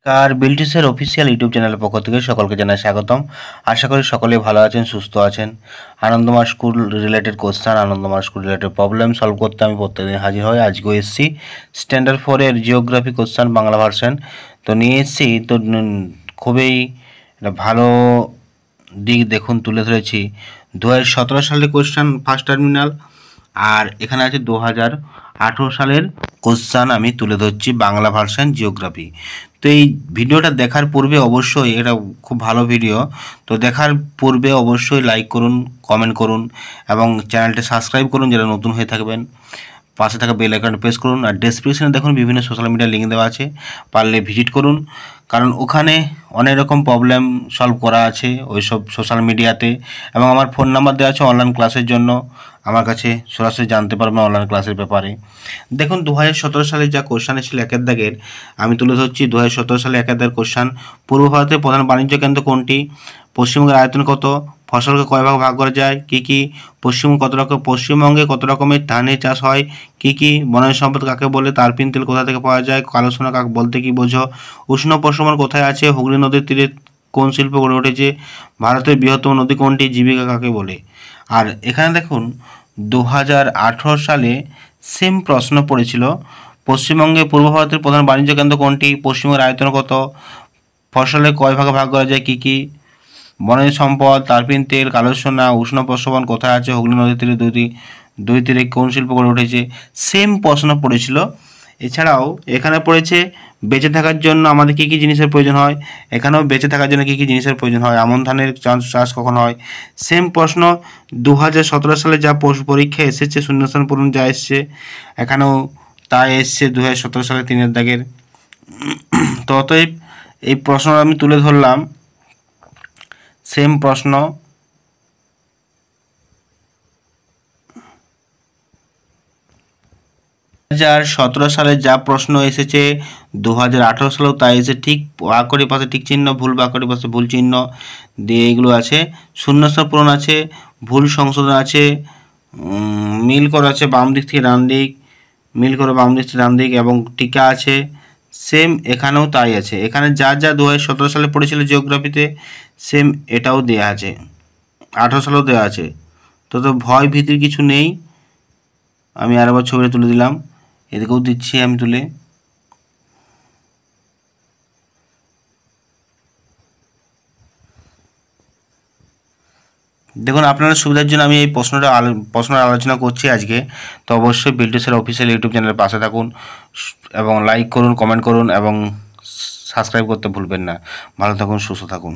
বিল্টিসের official YouTube চ্যানেলের পক্ষ থেকে সকলকে জানাই স্বাগতম। আশা করি সকলেই ভালো আছেন, সুস্থ আছেন। Anandamoy school related question, Anandamoy school related problem solve করতে আমি প্রত্যেকদিন হাজির হই। আজকেও এসেছি স্ট্যান্ডার্ড 4-এর জিওগ্রাফি কোশ্চেন বাংলা ভার্সন তো নিয়ে এসেছি। তো খুবই একটা ভালো দিক দেখুন তুলে ধরেছি। 2017 সালের কোশ্চেন ফার্স্ট টার্মিনাল, আর এখানে আছে 2018 সালের কোশ্চেন আমি তুলে ধরছি বাংলা ভার্সন জিওগ্রাফি। তো এই ভিডিওটা দেখার পূর্বে অবশ্যই, এটা খুব ভালো ভিডিও, তো দেখার পূর্বে অবশ্যই লাইক করুন, কমেন্ট করুন এবং চ্যানেলটা সাবস্ক্রাইব করুন যারা নতুন হয়ে থাকবেন। পাশে থাকা বেল আইকনটা প্রেস করুন, আর ডেসক্রিপশনে দেখুন বিভিন্ন সোশ্যাল মিডিয়ার লিঙ্ক দেওয়া আছে, পারলে ভিজিট করুন, কারণ ওখানে অনেক রকম প্রবলেম সলভ করা আছে ওইসব সোশ্যাল মিডিয়াতে। এবং আমার ফোন নাম্বার দেওয়া আছে অনলাইন ক্লাসের জন্য, আমার কাছে সরাসরি জানতে পারবেন অনলাইন ক্লাসের ব্যাপারে। দেখুন 2017 সালে যা কোশ্চান ছিল একের দাগের, আমি তুলে ধরছি 2017 সালে একের দাগের কোশ্চান। পূর্ব ভারতের প্রধান বাণিজ্য কেন্দ্র কোনটি? পশ্চিমবঙ্গের আয়তন কত? ফসলকে কয় ভাগ ভাগ করা যায়? কী কী? পশ্চিমবঙ্গে কত রকমের ধানের চাষ হয়? কী কী? বনজ সম্পদ কাকে বলে? তারপিন তেল কোথা থেকে পাওয়া যায়? কালো সোনা কাক বলতে কী বোঝো? উষ্ণ প্রশমন কোথায় আছে? হুগলি নদীর তীরে কোন শিল্প গড়ে উঠেছে? ভারতের বৃহত্তম নদী কোনটি? জীবিকা কাকে বলে? আর এখানে দেখুন 2018 সালে সেম প্রশ্ন পড়েছিল। পশ্চিমবঙ্গে পূর্ব ভারতের প্রধান বাণিজ্য কেন্দ্র কোনটি? পশ্চিমবঙ্গের আয়তন কত? ফসলে কয় ভাগে ভাগ করা যায়? কী কী? বনজ সম্পদ, তারপিন তেল, কালো সোনা, উষ্ণ প্রশমন কোথায় আছে? হুগলি নদীর তীরে দুই তীরে কোন শিল্প গড়ে উঠেছে? সেম প্রশ্ন পড়েছিল। এছাড়াও এখানে পড়েছে বেঁচে থাকার জন্য আমাদের কী কী জিনিসের প্রয়োজন হয়। এখানেও বেঁচে থাকার জন্য কী কী জিনিসের প্রয়োজন হয়। আমন ধানের চাষ কখন হয়? সেম প্রশ্ন 2017 সালে যা পরীক্ষা এসেছে, শূন্যস্থান পূরণ যা এসছে, এখানেও তাই এসছে 2017 সালে 3-এর দাগের। তো অতএব এই প্রশ্ন আমি তুলে ধরলাম, সেম প্রশ্ন। 2017 সালে যা প্রশ্ন এসেছে 2018 সালেও তাই এসে, ঠিক বাক্যটির পাশে ঠিক চিহ্ন, ভুল বাক্যটির পাশে ভুল চিহ্ন দিয়ে এগুলো আছে। শূন্যস্থান পূরণ আছে, ভুল সংশোধন আছে, মিল করা আছে বাম দিক থেকে ডান দিক, মিল করে বাম দিক থেকে ডান দিক, এবং টিকা আছে। সেম এখানেও তাই আছে। এখানে যা যা 2017 সালে পড়েছিল জিওগ্রাফিতে সেম এটাও দেওয়া আছে, 18 সালেও দেওয়া আছে। তো ভয় ভীতির কিছু নেই। আমি আরেকবার ছবিটা তুলে দিলাম, এদিকেও দিচ্ছি আমি তুলে। দেখুন আপনাদের সুবিধার জন্য আমি এই প্রশ্নটা আলোচনা করছি আজকে। তো অবশ্যই বিল্টিসের অফিসিয়াল ইউটিউব চ্যানেলের পাশে থাকুন এবং লাইক করুন, কমেন্ট করুন এবং সাবস্ক্রাইব করতে ভুলবেন না। ভালো থাকুন, সুস্থ থাকুন।